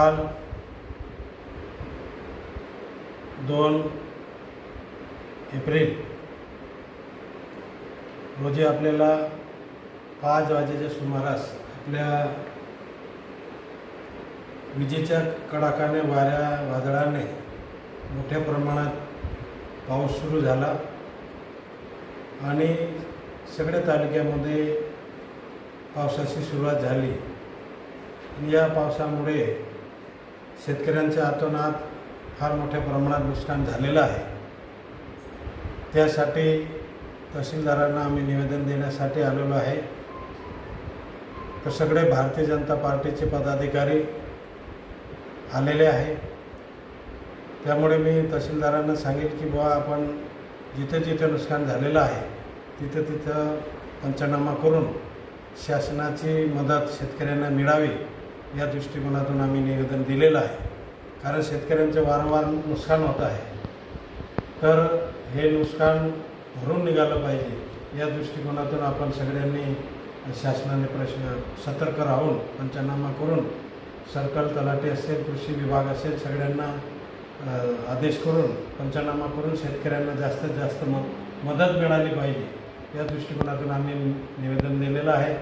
काल 2 एप्रिल रोजी आपल्याला 5 वाजेच्या सुमारास आपल्या विजेच्या कडाकाने वादळाने मोठ्या प्रमाणात पाऊस सुरू झाला आणि सगळ्या तालुक्यामध्ये पावसाची सुरुवात झाली. या पावसामुळे शेतकऱ्यांच्या अतोनात फार मोठ्या प्रमाणात नुकसान झालेलं आहे. त्यासाठी तहसीलदारांना आम्ही निवेदन देण्यासाठी आलेलो आहे. तर सगळे भारतीय जनता पार्टीचे पदाधिकारी आलेले आहे. त्यामुळे मी तहसीलदारांना सांगेल की बुवा आपण जिथे जिथे नुकसान झालेलं आहे तिथं पंचनामा करून शासनाची मदत शेतकऱ्यांना मिळावी या दृष्टिकोनातून आम्ही निवेदन दिलेलं आहे. कारण शेतकऱ्यांचे वारंवार नुकसान होत आहे, तर हे नुकसान भरून निघालं पाहिजे या दृष्टिकोनातून आपण सगळ्यांनी शासनाने सतर्क राहून पंचनामा करून सर्कल तलाठी असेल, कृषी विभाग असेल, सगळ्यांना आदेश करून पंचनामा करून शेतकऱ्यांना जास्तीत जास्त मदत मिळाली पाहिजे या दृष्टिकोनातून आम्ही निवेदन दिलेलं आहे.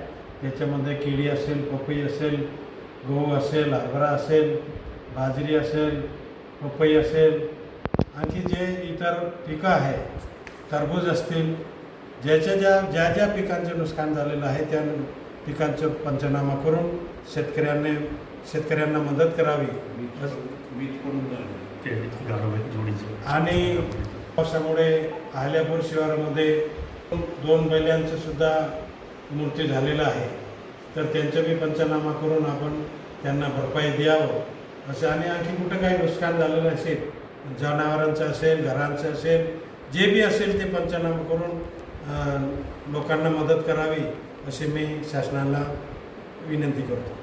याच्यामध्ये केळी असेल, पपई असेल, गहू असेल, हरभरा असेल, बाजरी असेल, पपई असेल, आणखी जे इतर पिकं आहे, टरबूज असतील, ज्या ज्या पिकांचे नुकसान झालेलं आहे त्या पिकांचं पंचनामा करून शेतकऱ्यांना मदत करावी आणि पावसामुळे अहल्यापूर शिवारामध्ये 2 बैलांचं सुद्धा मृत्यू झालेला आहे. तर त्यांचं बी पंचनामा करून आपण त्यांना भरपाई द्यावं असं. आणि आणखी कुठं काही नुकसान झालेलं असेल, जनावरांचं असेल, घरांचं असेल, जे बी असेल ते पंचनामा करून लोकांना मदत करावी अशी मी शासनाला विनंती करतो.